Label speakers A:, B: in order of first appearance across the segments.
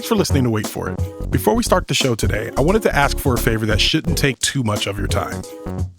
A: Thanks for listening to Wait For It. Before we start the show today, I wanted to ask for a favor that shouldn't take too much of your time.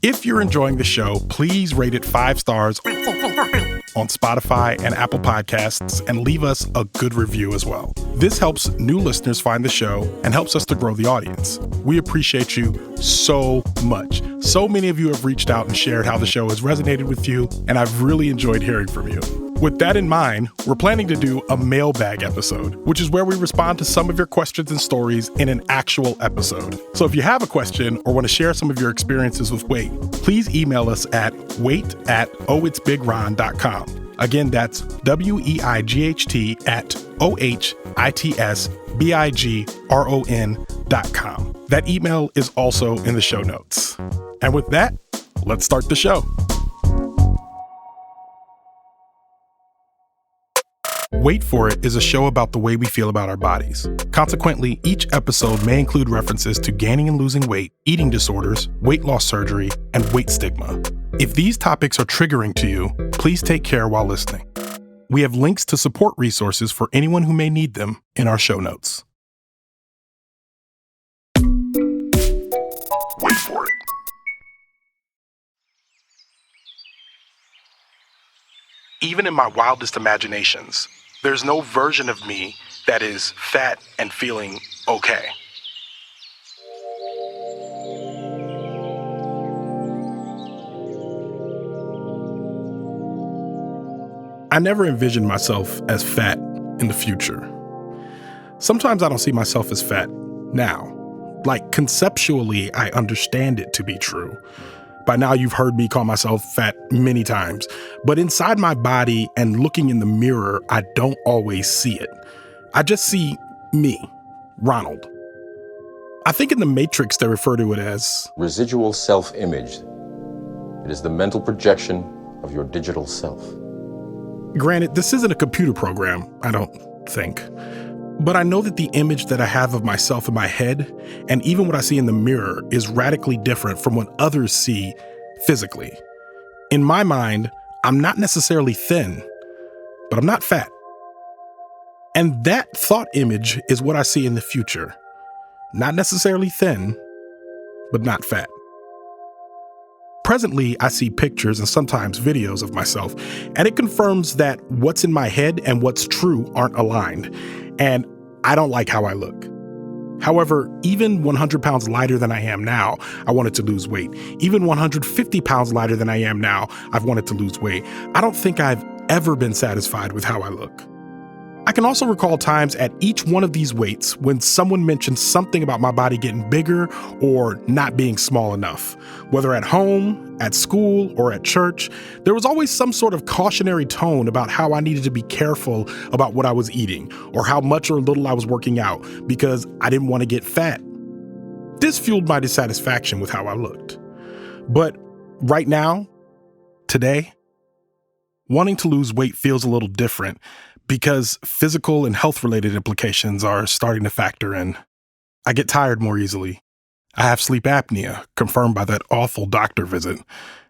A: If you're enjoying the show, please rate it 5 stars on Spotify and Apple Podcasts and leave us a good review as well. This helps new listeners find the show and helps us to grow the audience. We appreciate you so much. So many of you have reached out and shared how the show has resonated with you, and I've really enjoyed hearing from you. With that in mind, we're planning to do a mailbag episode, which is where we respond to some of your questions and stories in an actual episode. So if you have a question or want to share some of your experiences with weight, please email us at wait@ohitsbigron.com. Again, that's WEIGHT@OHITSBIGRON.com. That email is also in the show notes. And with that, let's start the show. Wait For It is a show about the way we feel about our bodies. Consequently, each episode may include references to gaining and losing weight, eating disorders, weight loss surgery, and weight stigma. If these topics are triggering to you, please take care while listening. We have links to support resources for anyone who may need them in our show notes. Wait for it. Even in my wildest imaginations, there's no version of me that is fat and feeling okay. I never envisioned myself as fat in the future. Sometimes I don't see myself as fat now. Like, conceptually, I understand it to be true. By now, you've heard me call myself fat many times, but inside my body and looking in the mirror, I don't always see it. I just see me, Ronald. I think in the Matrix, they refer to it as
B: residual self-image. It is the mental projection of your digital self.
A: Granted, this isn't a computer program, I don't think. But I know that the image that I have of myself in my head, and even what I see in the mirror, is radically different from what others see physically. In my mind, I'm not necessarily thin, but I'm not fat. And that thought image is what I see in the future. Not necessarily thin, but not fat. Presently, I see pictures and sometimes videos of myself, and it confirms that what's in my head and what's true aren't aligned. And I don't like how I look. However, even 100 pounds lighter than I am now, I wanted to lose weight. Even 150 pounds lighter than I am now, I've wanted to lose weight. I don't think I've ever been satisfied with how I look. I can also recall times at each one of these weights when someone mentioned something about my body getting bigger or not being small enough. Whether at home, at school, or at church, there was always some sort of cautionary tone about how I needed to be careful about what I was eating or how much or little I was working out because I didn't want to get fat. This fueled my dissatisfaction with how I looked. But right now, today, wanting to lose weight feels a little different because physical and health-related implications are starting to factor in. I get tired more easily. I have sleep apnea, confirmed by that awful doctor visit,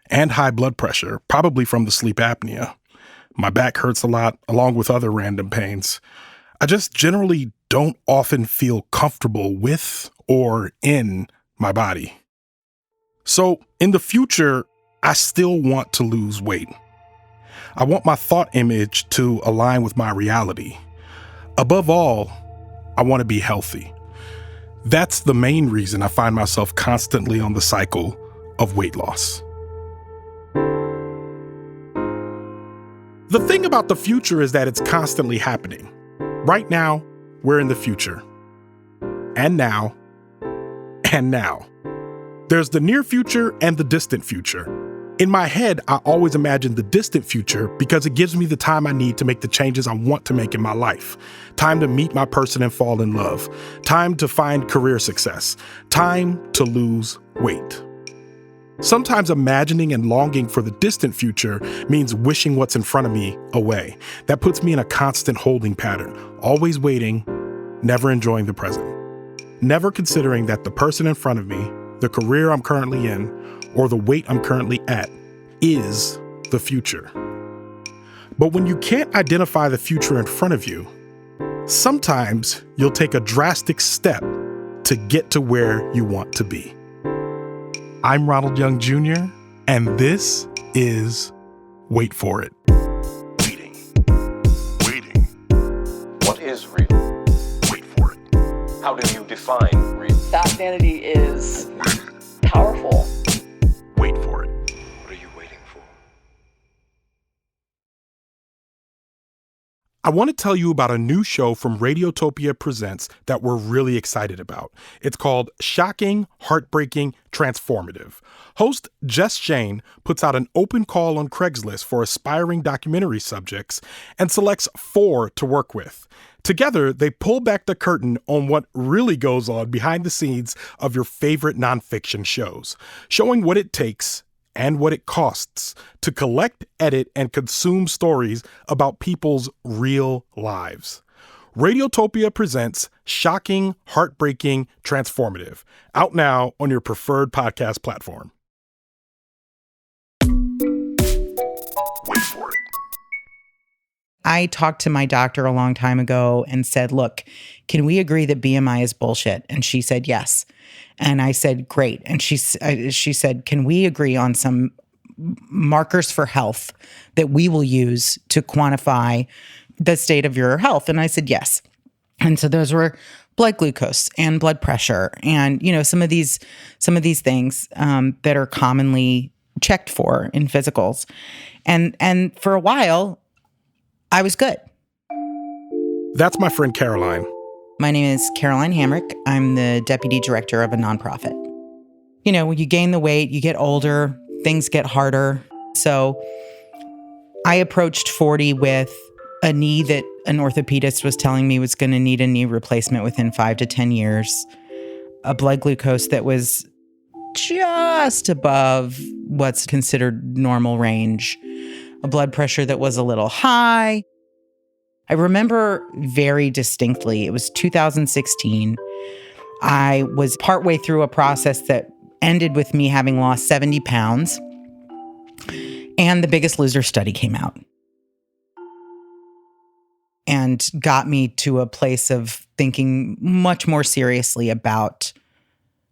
A: and high blood pressure, probably from the sleep apnea. My back hurts a lot, along with other random pains. I just generally don't often feel comfortable with or in my body. So, in the future, I still want to lose weight. I want my thought image to align with my reality. Above all, I want to be healthy. That's the main reason I find myself constantly on the cycle of weight loss. The thing about the future is that it's constantly happening. Right now, we're in the future. And now. And now. There's the near future and the distant future. In my head, I always imagine the distant future because it gives me the time I need to make the changes I want to make in my life. Time to meet my person and fall in love. Time to find career success. Time to lose weight. Sometimes imagining and longing for the distant future means wishing what's in front of me away. That puts me in a constant holding pattern, always waiting, never enjoying the present. Never considering that the person in front of me, the career I'm currently in, or the weight I'm currently at, is the future. But when you can't identify the future in front of you, Sometimes you'll take a drastic step to get to where you want to be. I'm Ronald Young Jr., and this is Wait For It. Waiting.
B: What is real?
A: Wait for it.
B: How do you define real?
C: That vanity is powerful.
A: Wait for it.
B: What are you waiting for?
A: I want to tell you about a new show from Radiotopia Presents that we're really excited about. It's called Shocking, Heartbreaking, Transformative. Host Jess Shane puts out an open call on Craigslist for aspiring documentary subjects and selects 4 to work with. Together, they pull back the curtain on what really goes on behind the scenes of your favorite nonfiction shows, showing what it takes and what it costs to collect, edit, and consume stories about people's real lives. Radiotopia presents Shocking, Heartbreaking, Transformative, out now on your preferred podcast platform. Wait for it.
D: I talked to my doctor a long time ago and said, look, can we agree that BMI is bullshit? And she said, yes. And I said, great. And she said, can we agree on some markers for health that we will use to quantify the state of your health? And I said, yes. And so those were blood glucose and blood pressure and, some of these things that are commonly checked for in physicals. And for a while, I was good.
A: That's my friend Caroline.
D: My name is Caroline Hamrick. I'm the deputy director of a nonprofit. When you gain the weight, you get older, things get harder. So I approached 40 with a knee that an orthopedist was telling me was going to need a knee replacement within 5 to 10 years, a blood glucose that was just above what's considered normal range, a blood pressure that was a little high. I remember very distinctly, it was 2016. I was partway through a process that ended with me having lost 70 pounds, and the Biggest Loser study came out and got me to a place of thinking much more seriously about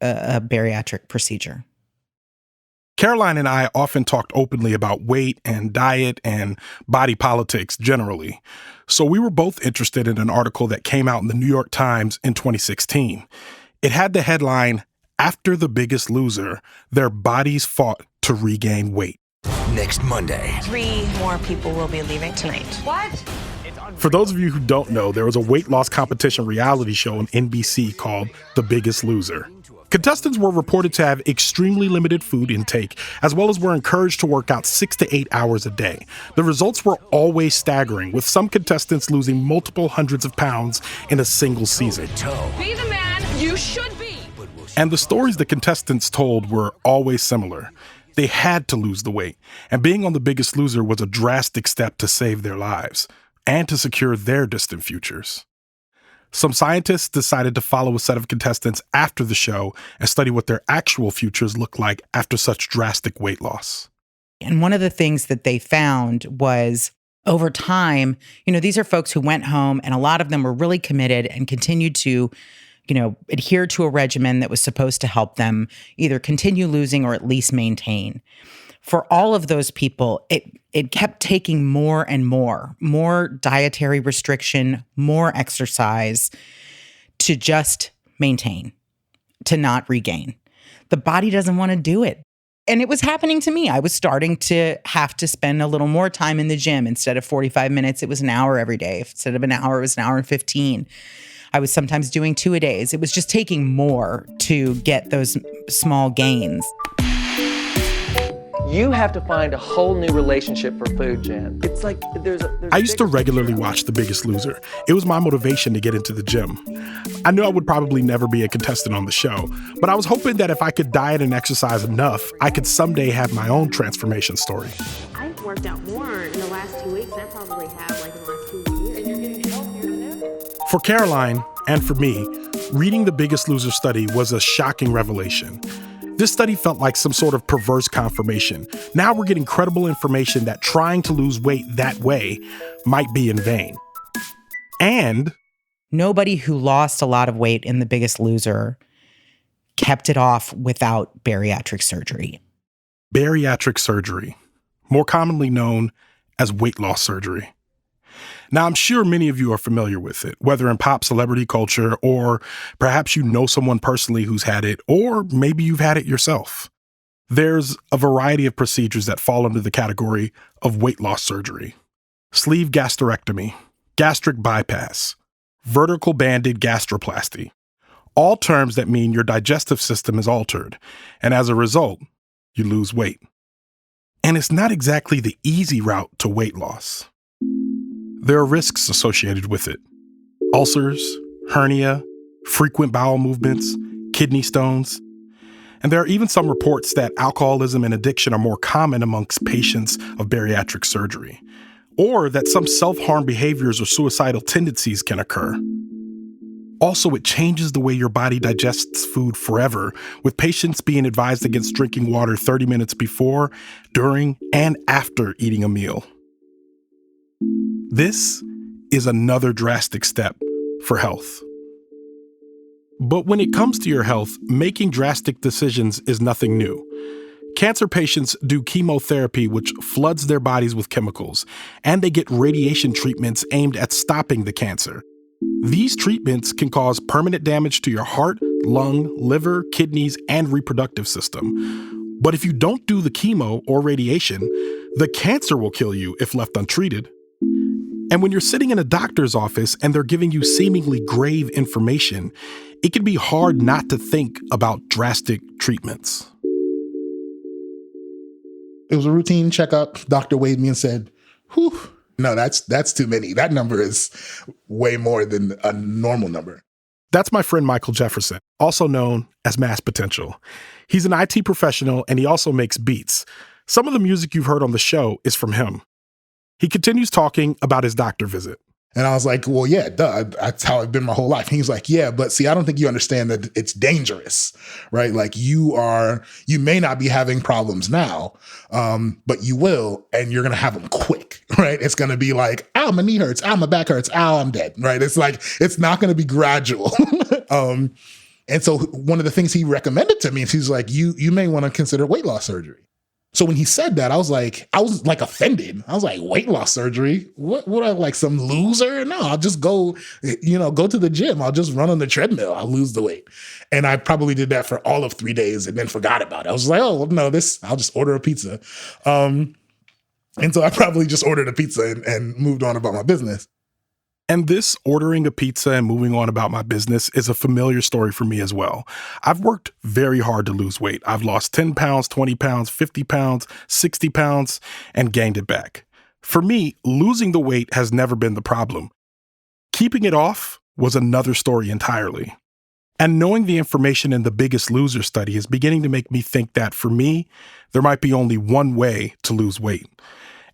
D: a bariatric procedure.
A: Caroline and I often talked openly about weight and diet and body politics generally. So we were both interested in an article that came out in the New York Times in 2016. It had the headline, "After the Biggest Loser, Their Bodies Fought to Regain Weight."
E: Next Monday.
F: 3 more people will be leaving tonight. What?
A: For those of you who don't know, there was a weight loss competition reality show on NBC called The Biggest Loser. Contestants were reported to have extremely limited food intake, as well as were encouraged to work out 6 to 8 hours a day. The results were always staggering, with some contestants losing multiple hundreds of pounds in a single season.
F: Be the man you should be.
A: And the stories the contestants told were always similar. They had to lose the weight, and being on The Biggest Loser was a drastic step to save their lives and to secure their distant futures. Some scientists decided to follow a set of contestants after the show and study what their actual futures look like after such drastic weight loss.
D: And one of the things that they found was over time, these are folks who went home and a lot of them were really committed and continued to, adhere to a regimen that was supposed to help them either continue losing or at least maintain. For all of those people, it kept taking more and more dietary restriction, more exercise to just maintain, to not regain. The body doesn't want to do it. And it was happening to me. I was starting to have to spend a little more time in the gym. Instead of 45 minutes, it was an hour every day. Instead of an hour, it was an hour and 15. I was sometimes doing 2 a days. It was just taking more to get those small gains.
C: You have to find a whole new relationship for food, Jen. It's like
A: I used to regularly watch The Biggest Loser. It was my motivation to get into the gym. I knew I would probably never be a contestant on the show, but I was hoping that if I could diet and exercise enough, I could someday have my own transformation story.
G: I've worked out more in the last 2 weeks than I probably have in the last 2 years. And you're getting healthier than ever.
A: For Caroline, and for me, reading The Biggest Loser study was a shocking revelation. This study felt like some sort of perverse confirmation. Now we're getting credible information that trying to lose weight that way might be in vain. And
D: nobody who lost a lot of weight in The Biggest Loser kept it off without bariatric surgery.
A: Bariatric surgery, more commonly known as weight loss surgery. Now, I'm sure many of you are familiar with it, whether in pop celebrity culture, or perhaps you know someone personally who's had it, or maybe you've had it yourself. There's a variety of procedures that fall under the category of weight loss surgery. Sleeve gastrectomy, gastric bypass, vertical banded gastroplasty. All terms that mean your digestive system is altered, and as a result, you lose weight. And it's not exactly the easy route to weight loss. There are risks associated with it. Ulcers, hernia, frequent bowel movements, kidney stones. And there are even some reports that alcoholism and addiction are more common amongst patients of bariatric surgery, or that some self-harm behaviors or suicidal tendencies can occur. Also, it changes the way your body digests food forever, with patients being advised against drinking water 30 minutes before, during, and after eating a meal. This is another drastic step for health. But when it comes to your health, making drastic decisions is nothing new. Cancer patients do chemotherapy, which floods their bodies with chemicals, and they get radiation treatments aimed at stopping the cancer. These treatments can cause permanent damage to your heart, lung, liver, kidneys, and reproductive system. But if you don't do the chemo or radiation, the cancer will kill you if left untreated. And when you're sitting in a doctor's office and they're giving you seemingly grave information, it can be hard not to think about drastic treatments.
E: It was a routine checkup. Doctor weighed me and said, whew, no, that's too many. That number is way more than a normal number.
A: That's my friend Michael Jefferson, also known as Mass Potential. He's an IT professional and he also makes beats. Some of the music you've heard on the show is from him. He continues talking about his doctor visit.
E: And I was like, well, yeah, duh, that's how I've been my whole life. And he's like, yeah, but see, I don't think you understand that it's dangerous, right? Like you may not be having problems now, but you will, and you're going to have them quick, right? It's going to be like, ow, my knee hurts, ow, my back hurts, ow, I'm dead, right? It's like, it's not going to be gradual. And so one of the things he recommended to me is he's like, you may want to consider weight loss surgery. So when he said that, I was like offended. I was like, weight loss surgery? What I like some loser? No, I'll just go to the gym. I'll just run on the treadmill. I'll lose the weight. And I probably did that for all of 3 days and then forgot about it. I was like, oh, no, I'll just order a pizza. And so I probably just ordered a pizza and moved on about my business.
A: And this ordering a pizza and moving on about my business is a familiar story for me as well. I've worked very hard to lose weight. I've lost 10 pounds, 20 pounds, 50 pounds, 60 pounds, and gained it back. For me, losing the weight has never been the problem. Keeping it off was another story entirely. And knowing the information in the Biggest Loser study is beginning to make me think that for me, there might be only one way to lose weight.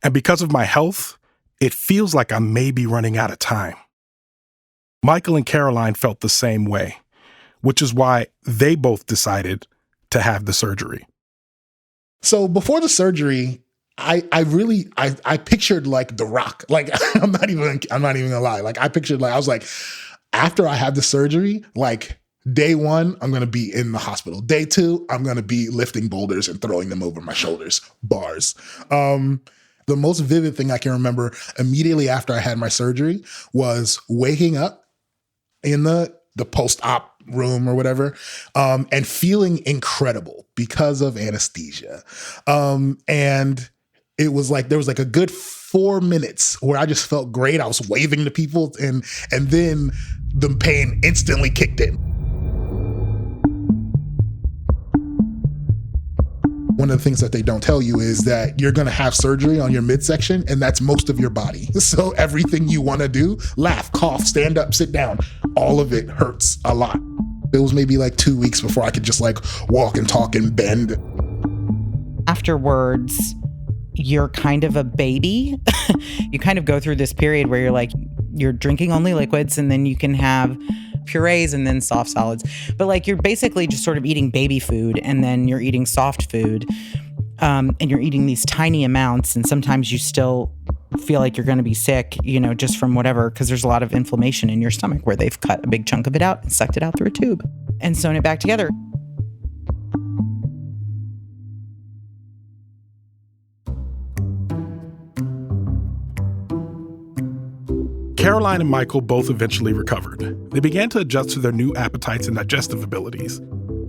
A: And because of my health, it feels like I may be running out of time. Michael and Caroline felt the same way, which is why they both decided to have the surgery.
E: So before the surgery, I pictured like The Rock. Like I'm not even gonna lie. Like I pictured I was like, after I have the surgery, like day 1, I'm gonna be in the hospital. Day 2, I'm gonna be lifting boulders and throwing them over my shoulders. Bars. The most vivid thing I can remember immediately after I had my surgery was waking up in the post-op room or whatever, and feeling incredible because of anesthesia. And it was like, there was like a good 4 minutes where I just felt great. I was waving to people and then the pain instantly kicked in. One of the things that they don't tell you is that you're going to have surgery on your midsection, and that's most of your body. So everything you want to do, laugh, cough, stand up, sit down, all of it hurts a lot. It was maybe like 2 weeks before I could just like walk and talk and bend.
D: Afterwards, you're kind of a baby. You kind of go through this period where you're like, you're drinking only liquids, and then you can have purees and then soft solids. But like you're basically just sort of eating baby food, and then you're eating soft food, and you're eating these tiny amounts, and sometimes you still feel like you're going to be sick, just from whatever, because there's a lot of inflammation in your stomach where they've cut a big chunk of it out and sucked it out through a tube and sewn it back together.
A: Caroline and Michael both eventually recovered. They began to adjust to their new appetites and digestive abilities.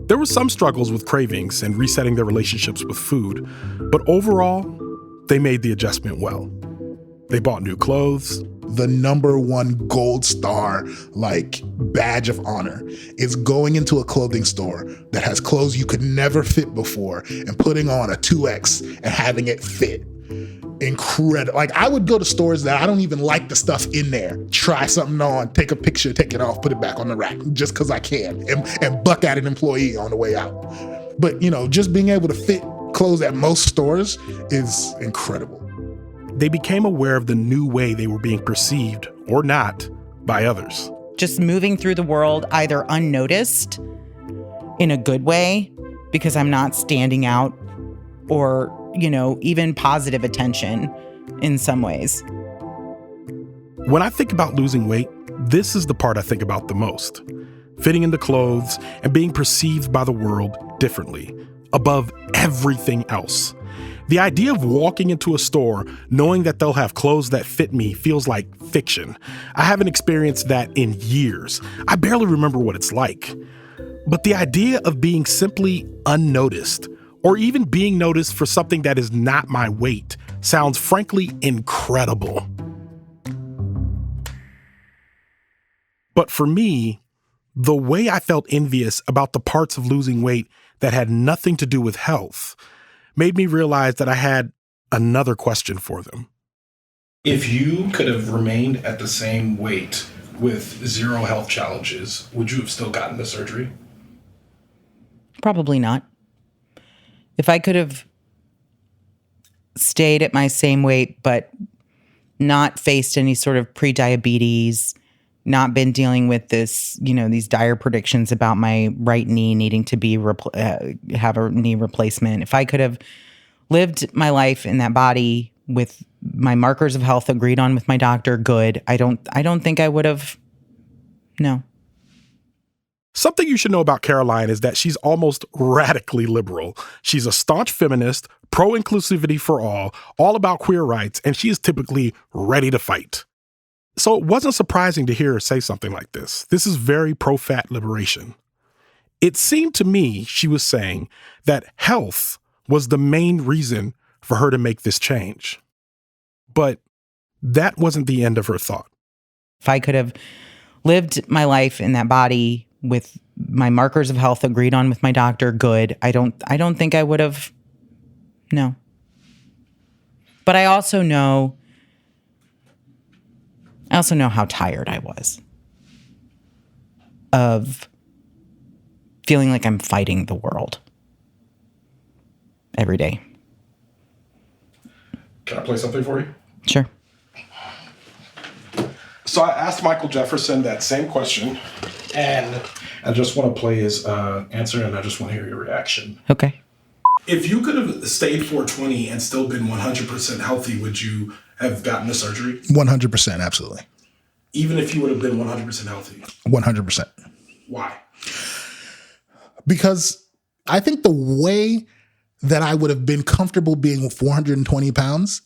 A: There were some struggles with cravings and resetting their relationships with food, but overall, they made the adjustment well. They bought new clothes.
E: The number one gold star, badge of honor is going into a clothing store that has clothes you could never fit before and putting on a 2X and having it fit. Incredible. I would go to stores that I don't even like the stuff in there, try something on, take a picture, take it off, put it back on the rack just because I can, and buck at an employee on the way out. But, just being able to fit clothes at most stores is incredible.
A: They became aware of the new way they were being perceived, or not, by others.
D: Just moving through the world either unnoticed in a good way because I'm not standing out, or even positive attention in some ways.
A: When I think about losing weight, this is the part I think about the most. Fitting into clothes and being perceived by the world differently, above everything else. The idea of walking into a store knowing that they'll have clothes that fit me feels like fiction. I haven't experienced that in years. I barely remember what it's like. But the idea of being simply unnoticed, or even being noticed for something that is not my weight, sounds frankly incredible. But for me, the way I felt envious about the parts of losing weight that had nothing to do with health made me realize that I had another question for them.
H: If you could have remained at the same weight with zero health challenges, would you have still gotten the surgery?
D: Probably not. If I could have stayed at my same weight, but not faced any sort of pre-diabetes, not been dealing with this, these dire predictions about my right knee needing to be have a knee replacement. If I could have lived my life in that body with my markers of health agreed on with my doctor, good. I don't think I would have. No.
A: Something you should know about Caroline is that she's almost radically liberal. She's a staunch feminist, pro-inclusivity for all about queer rights, and she is typically ready to fight. So it wasn't surprising to hear her say something like this. This is very pro-fat liberation. It seemed to me she was saying that health was the main reason for her to make this change. But that wasn't the end of her thought.
D: If I could have lived my life in that body with my markers of health agreed on with my doctor, good. I don't think I would have. No. But I also know how tired I was of feeling like I'm fighting the world every day.
H: Can I play something for you?
D: Sure.
H: So I asked Michael Jefferson that same question, and I just want to play his answer, and I just want to hear your reaction.
D: Okay.
H: If you could have stayed 420 and still been 100% healthy, would you have gotten the surgery?
E: 100%, absolutely.
H: Even if you would have been 100% healthy?
E: 100%.
H: Why?
E: Because I think the way that I would have been comfortable being 420 pounds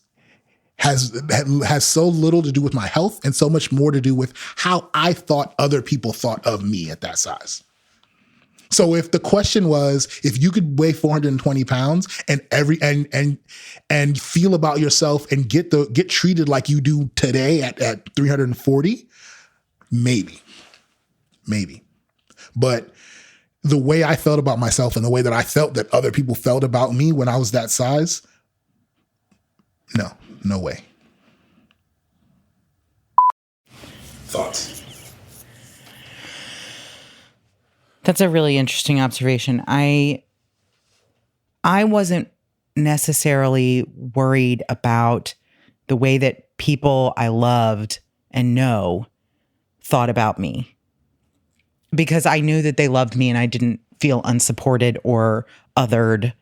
E: has so little to do with my health and so much more to do with how I thought other people thought of me at that size. So if the question was, if you could weigh 420 pounds and feel about yourself and get treated like you do today at 340, maybe. But the way I felt about myself and the way that I felt that other people felt about me when I was that size, no way.
H: Thoughts?
D: That's a really interesting observation. I wasn't necessarily worried about the way that people I loved and know thought about me, because I knew that they loved me and I didn't feel unsupported or othered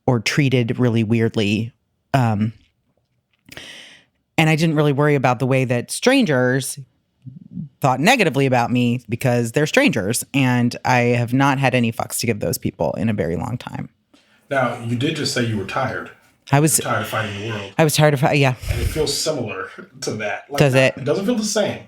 D: or treated really weirdly. And I didn't really worry about the way that strangers thought negatively about me because they're strangers. And I have not had any fucks to give those people in a very long time.
H: Now, you did just say you were tired.
D: I was
H: tired of fighting the world.
D: I was tired of, yeah.
H: And it feels similar to that.
D: Does it?
H: It doesn't feel the same,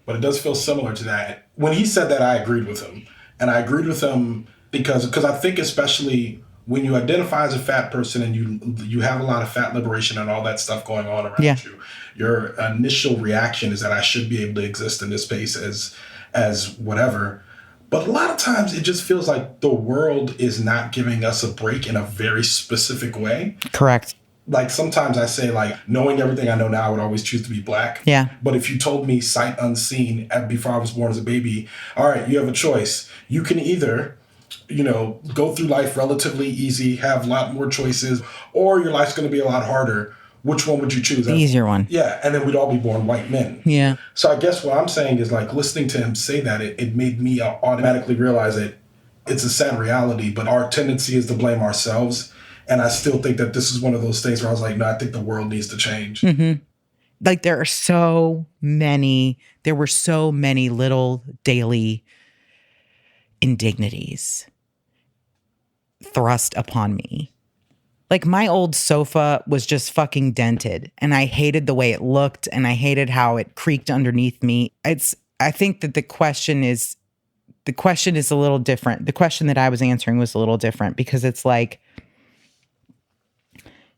H: but it does feel similar to that. When he said that, I agreed with him. And I agreed with him because I think especially when you identify as a fat person and you have a lot of fat liberation and all that stuff going on around you, your initial reaction is that I should be able to exist in this space as whatever. But a lot of times it just feels like the world is not giving us a break in a very specific way.
D: Correct.
H: Like sometimes I say, like, knowing everything I know now, I would always choose to be black.
D: Yeah.
H: But if you told me sight unseen before I was born as a baby, all right, you have a choice. You can either, go through life relatively easy, have a lot more choices, or your life's going to be a lot harder. Which one would you choose?
D: The easier one.
H: Yeah. And then we'd all be born white men.
D: Yeah.
H: So I guess what I'm saying is, like, listening to him say that, it made me automatically realize that it's a sad reality, but our tendency is to blame ourselves. And I still think that this is one of those things where I was like, no, I think the world needs to change.
D: Mm-hmm. Like there were so many little daily indignities thrust upon me. Like my old sofa was just fucking dented and I hated the way it looked and I hated how it creaked underneath me. I think that the question is a little different. The question that I was answering was a little different because it's like,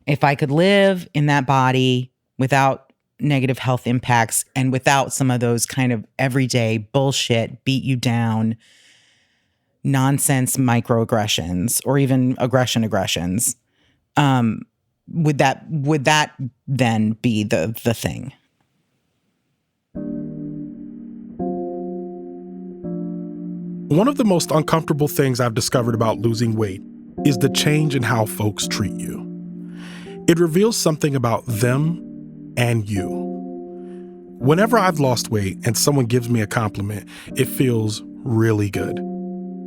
D: if I could live in that body without negative health impacts and without some of those kind of everyday bullshit, beat you down, nonsense microaggressions or even aggressions, would that then be the thing?
A: One of the most uncomfortable things I've discovered about losing weight is the change in how folks treat you. It reveals something about them and you. Whenever I've lost weight and someone gives me a compliment, it feels really good.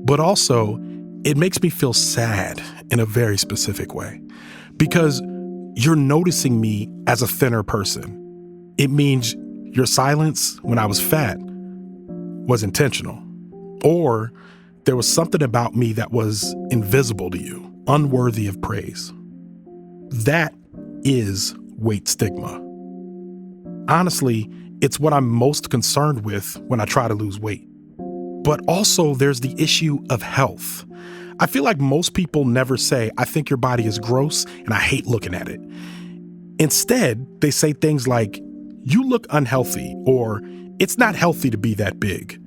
A: But also, it makes me feel sad in a very specific way because you're noticing me as a thinner person. It means your silence when I was fat was intentional, or there was something about me that was invisible to you, unworthy of praise. That is weight stigma. Honestly, it's what I'm most concerned with when I try to lose weight. But also there's the issue of health. I feel like most people never say, I think your body is gross and I hate looking at it. Instead, they say things like, you look unhealthy, or it's not healthy to be that big.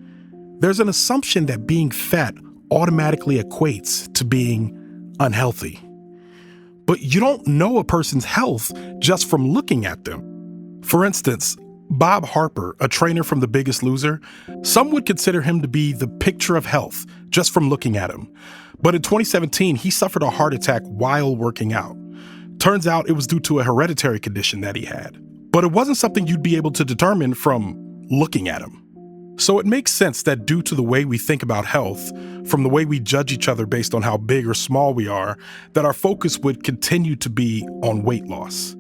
A: There's an assumption that being fat automatically equates to being unhealthy. But you don't know a person's health just from looking at them. For instance, Bob Harper, a trainer from The Biggest Loser, some would consider him to be the picture of health just from looking at him. But in 2017, he suffered a heart attack while working out. Turns out it was due to a hereditary condition that he had. But it wasn't something you'd be able to determine from looking at him. So it makes sense that due to the way we think about health, from the way we judge each other based on how big or small we are, that our focus would continue to be on weight loss.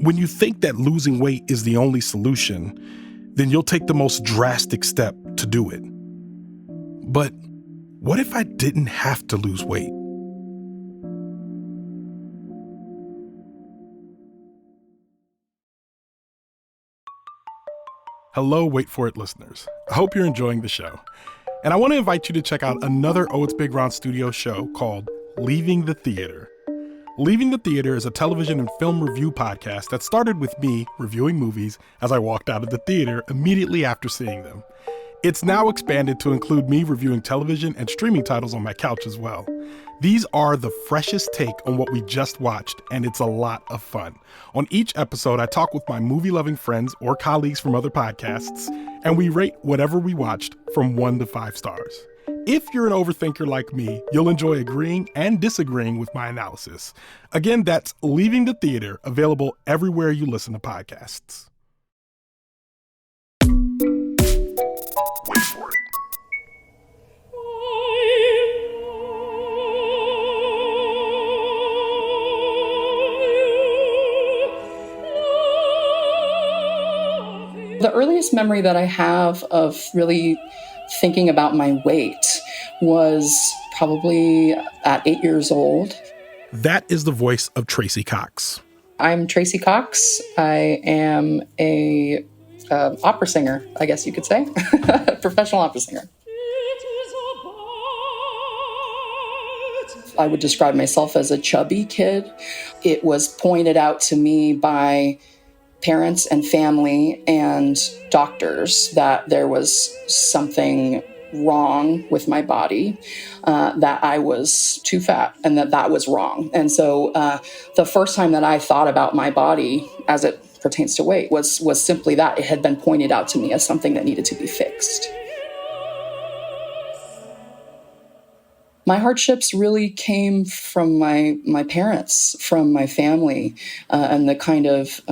A: When you think that losing weight is the only solution, then you'll take the most drastic step to do it. But what if I didn't have to lose weight? Hello, Wait For It listeners. I hope you're enjoying the show. And I want to invite you to check out another Oh It's Big Ron Studio show called Leaving the Theater. Leaving the Theater is a television and film review podcast that started with me reviewing movies as I walked out of the theater immediately after seeing them. It's now expanded to include me reviewing television and streaming titles on my couch as well. These are the freshest take on what we just watched, and it's a lot of fun. On each episode, I talk with my movie-loving friends or colleagues from other podcasts, and we rate whatever we watched from 1 to 5 stars. If you're an overthinker like me, you'll enjoy agreeing and disagreeing with my analysis. Again, that's Leaving the Theater, available everywhere you listen to podcasts. Wait for it.
I: earliest memory that I have of really thinking about my weight was probably at 8 years old.
A: That is the voice of Tracy Cox.
I: I'm Tracy Cox. I am a opera singer, I guess you could say, professional opera singer. I would describe myself as a chubby kid. It was pointed out to me by parents and family and doctors that there was something wrong with my body, that I was too fat and that was wrong. And so the first time that I thought about my body as it pertains to weight was simply that. It had been pointed out to me as something that needed to be fixed. My hardships really came from my parents, from my family, and the kind of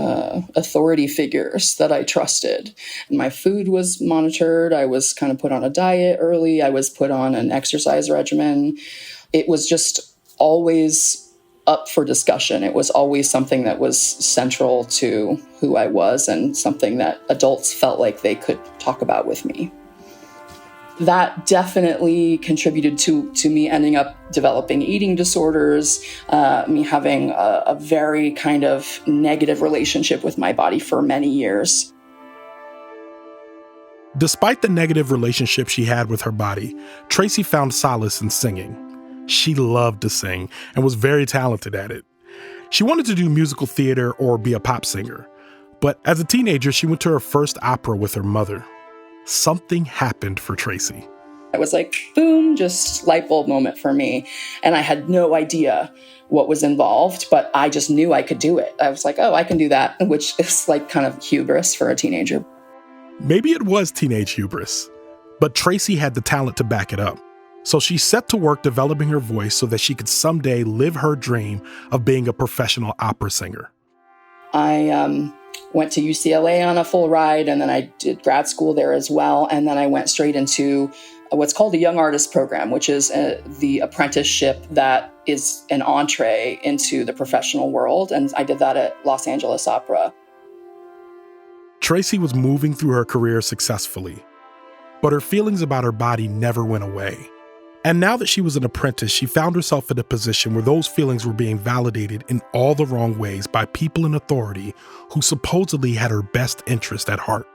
I: authority figures that I trusted. My food was monitored. I was kind of put on a diet early. I was put on an exercise regimen. It was just always up for discussion. It was always something that was central to who I was and something that adults felt like they could talk about with me. That definitely contributed to me ending up developing eating disorders, me having a very kind of negative relationship with my body for many years.
A: Despite the negative relationship she had with her body, Tracy found solace in singing. She loved to sing and was very talented at it. She wanted to do musical theater or be a pop singer. But as a teenager, she went to her first opera with her mother. Something happened for Tracy.
I: It was like, boom, just light bulb moment for me. And I had no idea what was involved, but I just knew I could do it. I was like, oh, I can do that, which is like kind of hubris for a teenager.
A: Maybe it was teenage hubris, but Tracy had the talent to back it up. So she set to work developing her voice so that she could someday live her dream of being a professional opera singer.
I: I went to UCLA on a full ride, and then I did grad school there as well. And then I went straight into what's called a Young Artist Program, which is the apprenticeship that is an entree into the professional world. And I did that at Los Angeles Opera.
A: Tracy was moving through her career successfully, but her feelings about her body never went away. And now that she was an apprentice, she found herself in a position where those feelings were being validated in all the wrong ways by people in authority who supposedly had her best interest at heart.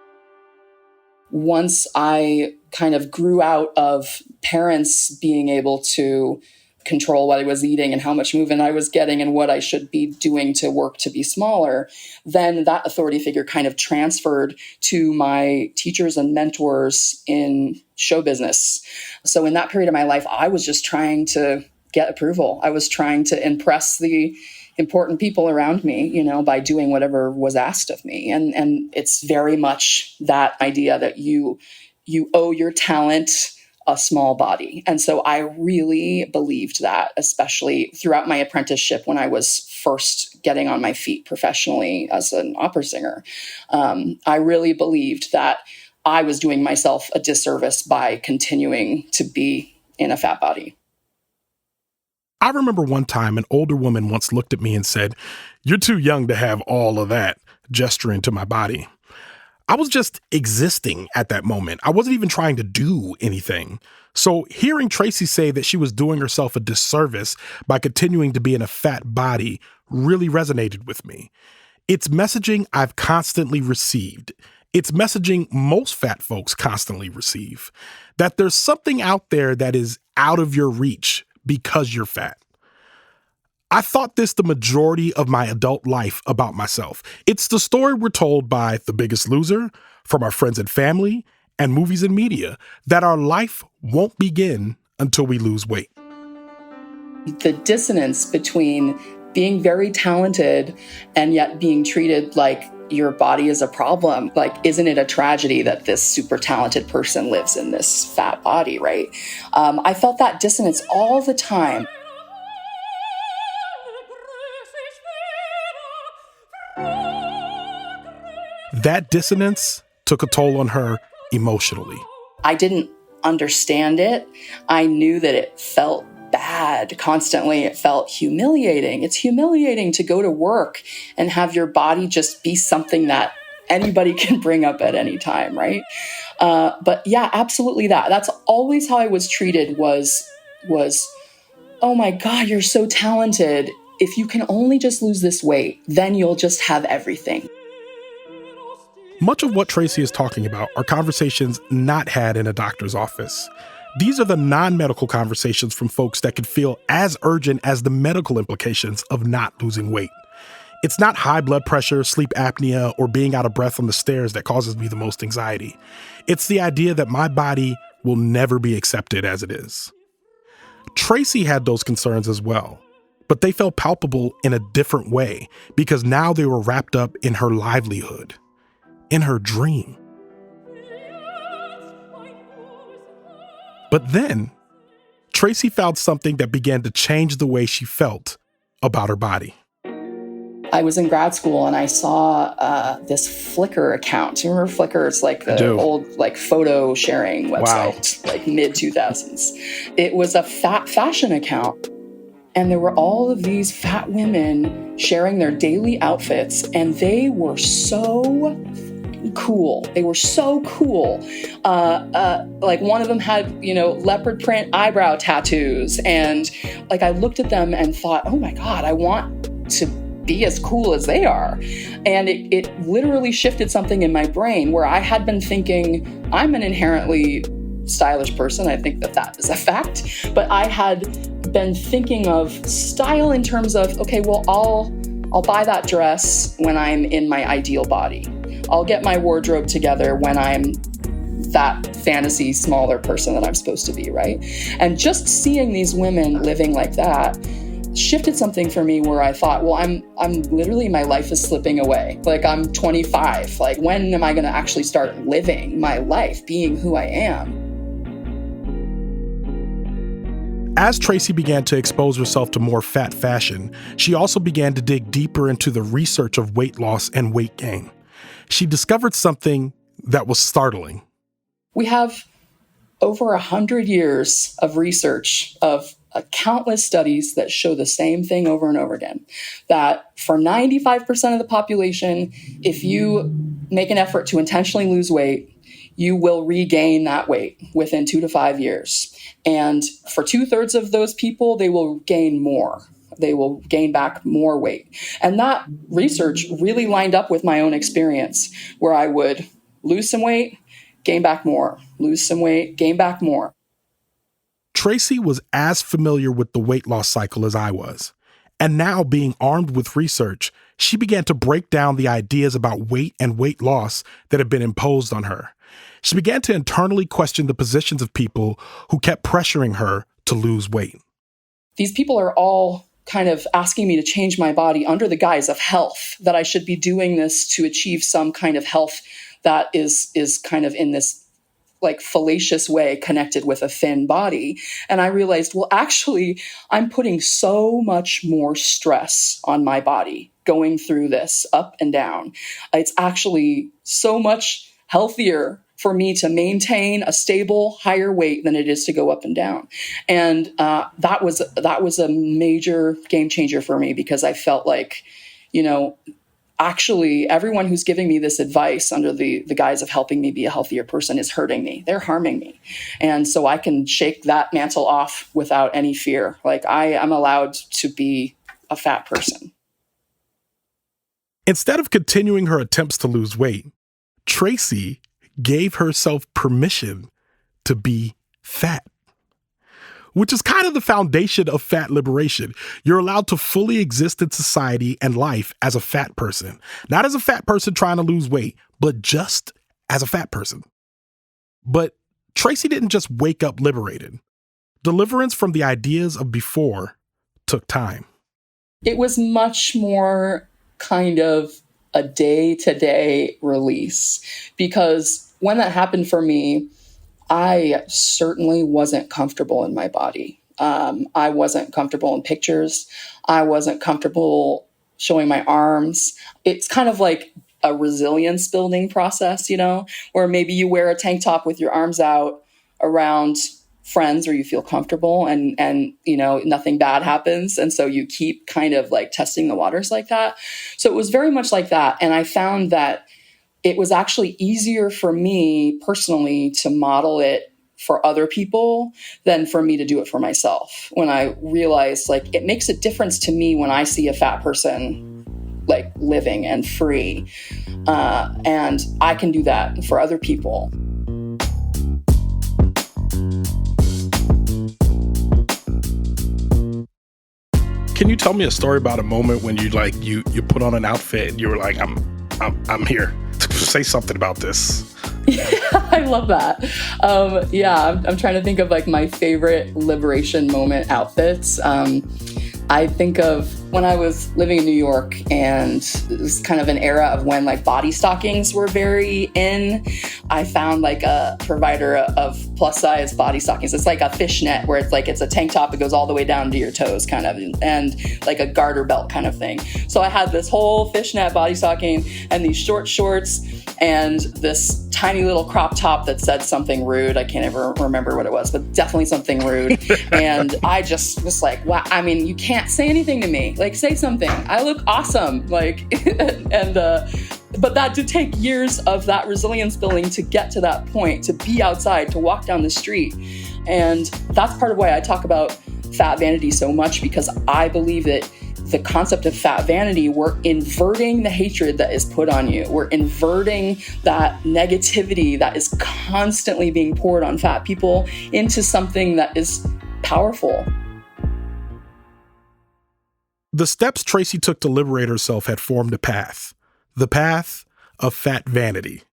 I: Once I kind of grew out of parents being able to control what I was eating and how much movement I was getting and what I should be doing to work to be smaller, then that authority figure kind of transferred to my teachers and mentors in show business. So in that period of my life, I was just trying to get approval. I was trying to impress the important people around me, by doing whatever was asked of me. And it's very much that idea that you owe your talent a small body. And so I really believed that, especially throughout my apprenticeship when I was first getting on my feet professionally as an opera singer. I really believed that I was doing myself a disservice by continuing to be in a fat body.
A: I remember one time an older woman once looked at me and said, "You're too young to have all of that," gesturing to my body. I was just existing at that moment. I wasn't even trying to do anything. So hearing Tracy say that she was doing herself a disservice by continuing to be in a fat body really resonated with me. It's messaging I've constantly received. It's messaging most fat folks constantly receive, that there's something out there that is out of your reach because you're fat. I thought this the majority of my adult life about myself. It's the story we're told by The Biggest Loser, from our friends and family, and movies and media, that our life won't begin until we lose weight.
I: The dissonance between being very talented and yet being treated like your body is a problem. Like, isn't it a tragedy that this super talented person lives in this fat body, right? I felt that dissonance all the time.
A: That dissonance took a toll on her emotionally.
I: I didn't understand it. I knew that it felt bad constantly. It felt humiliating. It's humiliating to go to work and have your body just be something that anybody can bring up at any time, right? But yeah, absolutely that. That's always how I was treated was, oh my God, you're so talented. If you can only just lose this weight, then you'll just have everything.
A: Much of what Tracy is talking about are conversations not had in a doctor's office. These are the non-medical conversations from folks that could feel as urgent as the medical implications of not losing weight. It's not high blood pressure, sleep apnea, or being out of breath on the stairs that causes me the most anxiety. It's the idea that my body will never be accepted as it is. Tracy had those concerns as well, but they felt palpable in a different way because now they were wrapped up in her livelihood, in her dream. But then, Tracy found something that began to change the way she felt about her body.
I: I was in grad school and I saw this Flickr account. Do you remember Flickr? It's like the old photo sharing website, like mid 2000s. It was a fat fashion account. And there were all of these fat women sharing their daily outfits, and they were so cool. They were so cool. Like one of them had, leopard print eyebrow tattoos. And I looked at them and thought, oh my God, I want to be as cool as they are. And it literally shifted something in my brain where I had been thinking, I'm an inherently stylish person. I think that is a fact. But I had been thinking of style in terms of, okay, well, I'll buy that dress when I'm in my ideal body. I'll get my wardrobe together when I'm that fantasy smaller person that I'm supposed to be, right? And just seeing these women living like that shifted something for me where I thought, well, I'm literally, my life is slipping away. I'm 25. When am I going to actually start living my life, being who I am?
A: As Tracy began to expose herself to more fat fashion, she also began to dig deeper into the research of weight loss and weight gain. She discovered something that was startling.
I: We have over 100 years of research of countless studies that show the same thing over and over again, that for 95% of the population, if you make an effort to intentionally lose weight, you will regain that weight within 2 to 5 years. And for 2/3 of those people, they will gain more. They will gain back more weight. And that research really lined up with my own experience, where I would lose some weight, gain back more, lose some weight, gain back more.
A: Tracy was as familiar with the weight loss cycle as I was. And now, being armed with research, she began to break down the ideas about weight and weight loss that had been imposed on her. She began to internally question the positions of people who kept pressuring her to lose weight.
I: These people are all kind of asking me to change my body under the guise of health, that I should be doing this to achieve some kind of health that is kind of in this fallacious way connected with a thin body. And I realized, well, actually, I'm putting so much more stress on my body going through this up and down. It's actually so much healthier for me to maintain a stable, higher weight than it is to go up and down. And that was a major game changer for me, because I felt like, actually everyone who's giving me this advice under the guise of helping me be a healthier person is hurting me. They're harming me. And so I can shake that mantle off without any fear. I am allowed to be a fat person.
A: Instead of continuing her attempts to lose weight, Tracy gave herself permission to be fat, which is kind of the foundation of fat liberation. You're allowed to fully exist in society and life as a fat person, not as a fat person trying to lose weight, but just as a fat person. But Tracy didn't just wake up liberated. Deliverance from the ideas of before took time.
I: It was much more kind of a day-to-day release, because when that happened for me, I certainly wasn't comfortable in my body. I wasn't comfortable in pictures. I wasn't comfortable showing my arms. It's kind of like a resilience building process, where maybe you wear a tank top with your arms out around friends where you feel comfortable and nothing bad happens. And so you keep kind of testing the waters like that. So it was very much like that. And I found that it was actually easier for me personally to model it for other people than for me to do it for myself. When I realized, like, it makes a difference to me when I see a fat person like living and free. And I can do that for other people.
A: Can you tell me a story about a moment when you put on an outfit and you were like, I'm here. Say something about this.
I: Yeah, I love that. I'm trying to think of like my favorite liberation moment outfits. I think of when I was living in New York, and it was kind of an era of when like body stockings were very in. I found like a provider of plus size body stockings. It's like a fishnet where it's a tank top that goes all the way down to your toes kind of, and like a garter belt kind of thing. So I had this whole fishnet body stocking and these short shorts and this tiny little crop top that said something rude. I can't ever remember what it was, but definitely something rude. And I just was like, wow, I mean, you can't say anything to me. Like, say something. I look awesome. Like, but that did take years of that resilience building to get to that point, to be outside, to walk down the street. And that's part of why I talk about fat vanity so much, because I believe that the concept of fat vanity, we're inverting the hatred that is put on you. We're inverting that negativity that is constantly being poured on fat people into something that is powerful.
A: The steps Tracy took to liberate herself had formed a path. The path of fat vanity.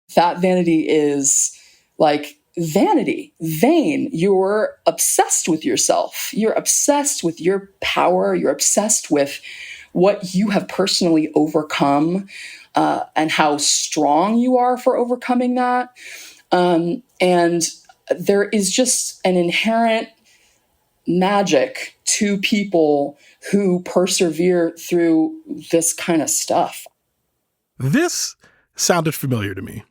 I: Fat vanity is like vanity, vain. You're obsessed with yourself. You're obsessed with your power. You're obsessed with what you have personally overcome and how strong you are for overcoming that. And there is just an inherent magic to people who persevere through this kind of stuff.
A: This sounded familiar to me.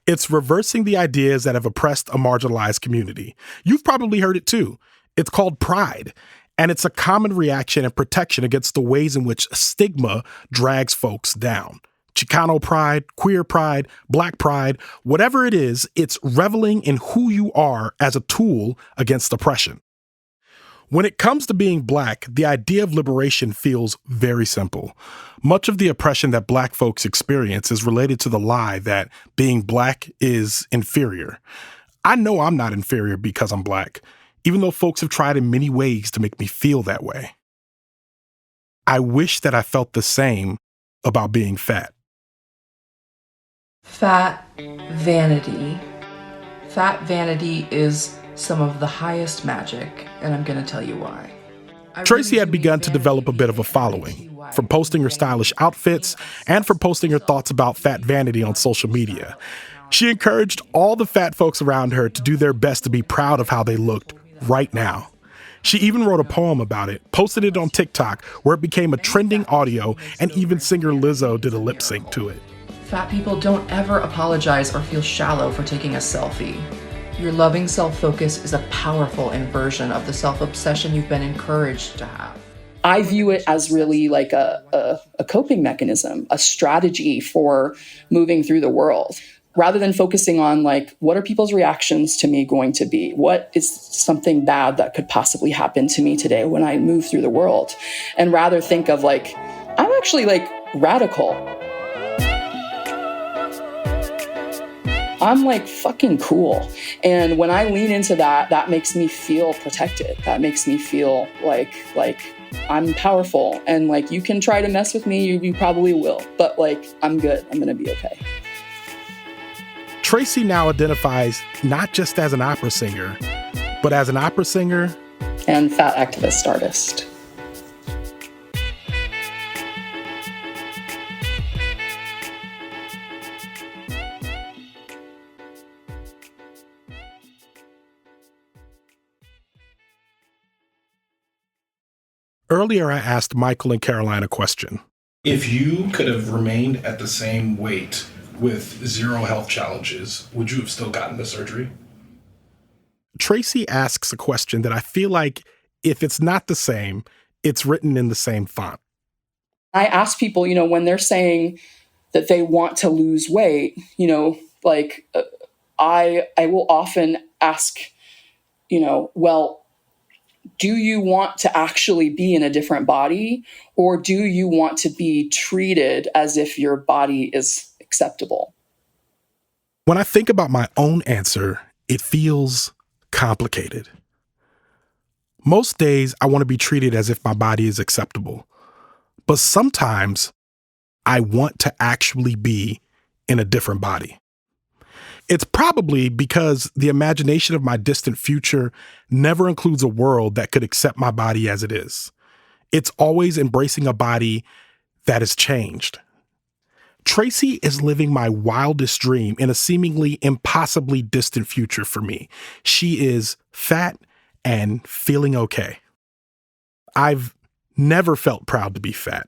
A: It's reversing the ideas that have oppressed a marginalized community. You've probably heard it too. It's called pride, and it's a common reaction and protection against the ways in which stigma drags folks down. Chicano pride, queer pride, black pride, whatever it is, it's reveling in who you are as a tool against oppression. When it comes to being black, the idea of liberation feels very simple. Much of the oppression that black folks experience is related to the lie that being black is inferior. I know I'm not inferior because I'm black, even though folks have tried in many ways to make me feel that way. I wish that I felt the same about being fat.
J: Fat vanity. Fat vanity is some of the highest magic, and I'm going to tell you why.
A: Tracy had begun to develop a bit of a following, from posting her stylish outfits and from posting her thoughts about fat vanity on social media. She encouraged all the fat folks around her to do their best to be proud of how they looked right now. She even wrote a poem about it, posted it on TikTok, where it became a trending audio, and even singer Lizzo did a lip sync to it.
J: Fat people don't ever apologize or feel shallow for taking a selfie. Your loving self-focus is a powerful inversion of the self-obsession you've been encouraged to have.
I: I view it as really like a coping mechanism, a strategy for moving through the world. Rather than focusing on like, what are people's reactions to me going to be? What is something bad that could possibly happen to me today when I move through the world? And rather think of like, I'm actually like radical. I'm like fucking cool. And when I lean into that, that makes me feel protected. That makes me feel like I'm powerful. And like, you can try to mess with me, you probably will. But like, I'm good. I'm going to be okay.
A: Tracy now identifies not just as an opera singer, but as an opera singer
I: and fat activist artist.
A: Earlier, I asked Michael and Caroline a question.
H: If you could have remained at the same weight with zero health challenges, would you have still gotten the surgery?
A: Tracy asks a question that I feel like if it's not the same, it's written in the same font.
I: I ask people, when they're saying, that they want to lose weight, I will often ask, well, do you want to actually be in a different body, or do you want to be treated as if your body is acceptable?
A: When I think about my own answer, it feels complicated. Most days, I want to be treated as if my body is acceptable. But sometimes, I want to actually be in a different body. It's probably because the imagination of my distant future never includes a world that could accept my body as it is. It's always embracing a body that has changed. Tracy is living my wildest dream in a seemingly impossibly distant future for me. She is fat and feeling okay. I've never felt proud to be fat.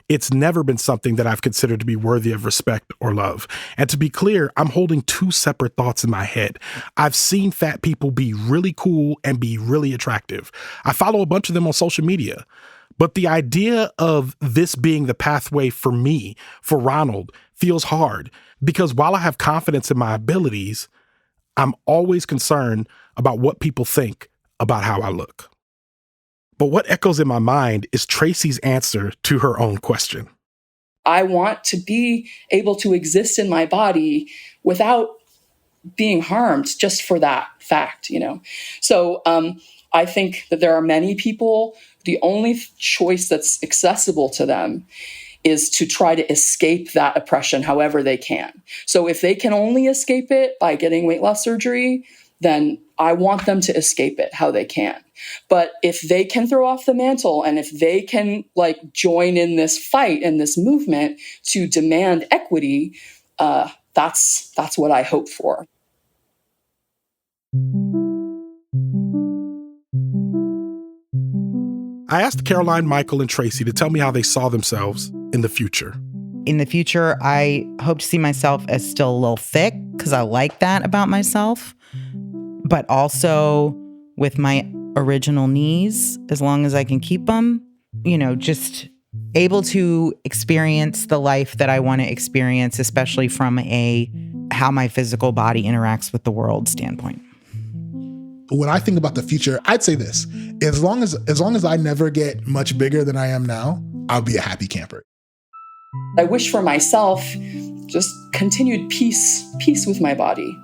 A: It's never been something that I've considered to be worthy of respect or love. And to be clear, I'm holding two separate thoughts in my head. I've seen fat people be really cool and be really attractive. I follow a bunch of them on social media. But the idea of this being the pathway for me, for Ronald, feels hard because while I have confidence in my abilities, I'm always concerned about what people think about how I look. But what echoes in my mind is Tracy's answer to her own question.
I: I want to be able to exist in my body without being harmed just for that fact, So I think that there are many people, the only choice that's accessible to them is to try to escape that oppression however they can. So if they can only escape it by getting weight loss surgery, then I want them to escape it how they can. But if they can throw off the mantle and if they can join in this fight and this movement to demand equity, that's what I hope for.
A: I asked Caroline, Michael, and Tracy to tell me how they saw themselves in the future.
D: In the future, I hope to see myself as still a little thick because I like that about myself, but also with my original knees, as long as I can keep them, just able to experience the life that I want to experience, especially from how my physical body interacts with the world standpoint.
E: When I think about the future, I'd say this: as long as I never get much bigger than I am now, I'll be a happy camper.
I: I wish for myself just continued peace with my body,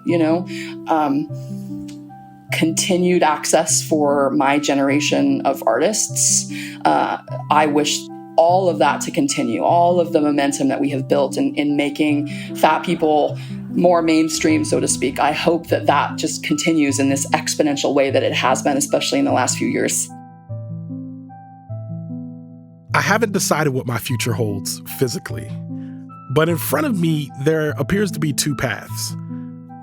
I: continued access for my generation of artists. I wish all of that to continue, all of the momentum that we have built in making fat people more mainstream, so to speak. I hope that just continues in this exponential way that it has been, especially in the last few years.
A: I haven't decided what my future holds physically, but in front of me, there appears to be two paths.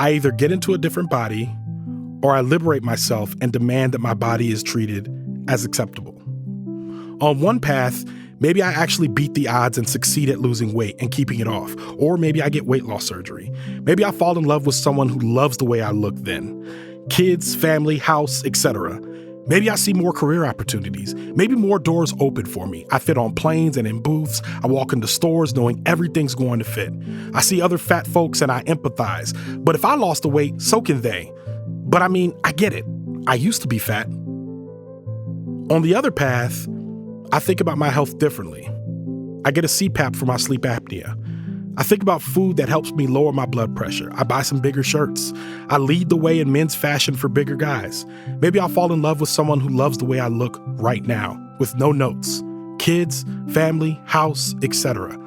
A: I either get into a different body, or I liberate myself and demand that my body is treated as acceptable. On one path, maybe I actually beat the odds and succeed at losing weight and keeping it off. Or maybe I get weight loss surgery. Maybe I fall in love with someone who loves the way I look then. Kids, family, house, etc. Maybe I see more career opportunities. Maybe more doors open for me. I fit on planes and in booths. I walk into stores knowing everything's going to fit. I see other fat folks and I empathize. But if I lost the weight, so can they. But I get it. I used to be fat. On the other path, I think about my health differently. I get a CPAP for my sleep apnea. I think about food that helps me lower my blood pressure. I buy some bigger shirts. I lead the way in men's fashion for bigger guys. Maybe I'll fall in love with someone who loves the way I look right now, with no notes. Kids, family, house, etc.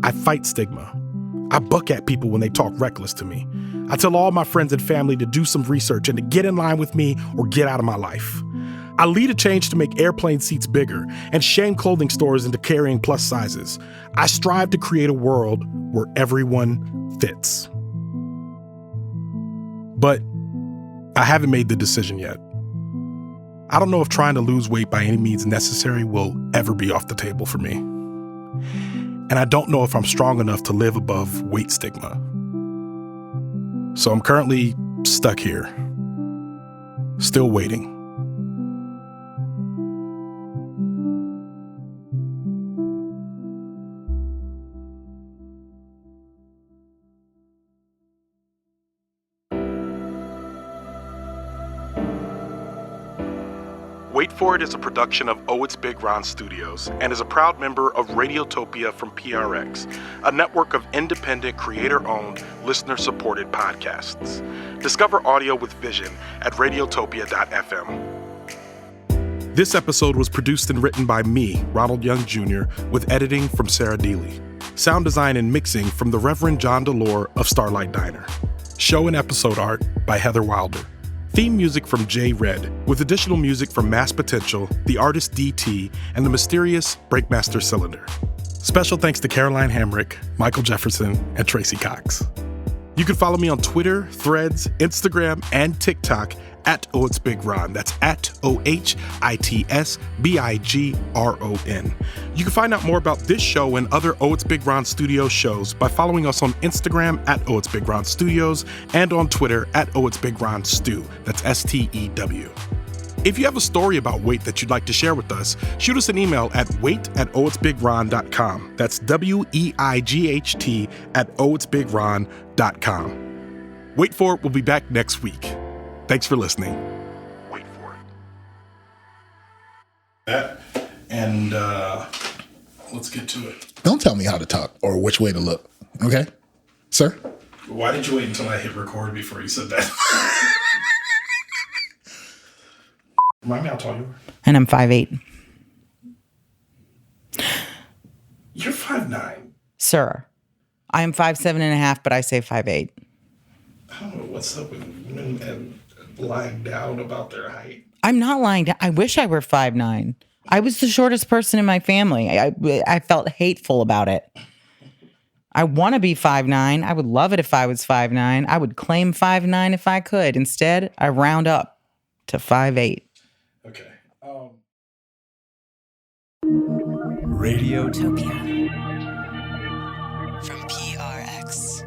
A: I fight stigma. I buck at people when they talk reckless to me. I tell all my friends and family to do some research and to get in line with me or get out of my life. I lead a change to make airplane seats bigger and shame clothing stores into carrying plus sizes. I strive to create a world where everyone fits. But I haven't made the decision yet. I don't know if trying to lose weight by any means necessary will ever be off the table for me. And I don't know if I'm strong enough to live above weight stigma. So I'm currently stuck here, still waiting. Wait For It is a production of Oh It's Big Ron Studios and is a proud member of Radiotopia from PRX, a network of independent, creator-owned, listener-supported podcasts. Discover audio with vision at radiotopia.fm. This episode was produced and written by me, Ronald Young Jr., with editing from Sarah Deely. Sound design and mixing from the Reverend John Delore of Starlight Diner. Show and episode art by Heather Wilder. Theme music from Jey Red, with additional music from Mass Potential, the artist DT, and the mysterious Breakmaster Cylinder. Special thanks to Caroline Hamrick, Michael Jefferson, and Tracy Cox. You can follow me on Twitter, Threads, Instagram, and TikTok at Oh It's Big Ron. That's at OHITSBIGRON. You can find out more about this show and other Oh It's Big Ron Studios shows by following us on Instagram at Oh It's Big Ron Studios and on Twitter at Oh It's Big Ron Stew. That's STEW. If you have a story about Wait that you'd like to share with us, shoot us an email at wait@ohitsbigron.com. That's WEIGHT at ohitsbigron.com. Wait For It will be back next week. Thanks for listening. Wait for it. And let's get to it.
E: Don't tell me how to talk or which way to look, okay? Sir?
H: Why did you wait until I hit record before you said that? Remind me how tall you are.
D: And I'm 5'8".
H: You're 5'9".
D: Sir, I am 5'7.5", but I say 5'8".
H: I don't know what's up with women and lying down about their height.
D: I'm not lying down. I wish I were 5'9". I was the shortest person in my family. I felt hateful about it. I want to be 5'9". I would love it if I was 5'9". I would claim 5'9" if I could. Instead, I round up to 5'8".
H: Okay.
K: Radiotopia.
L: From PRX.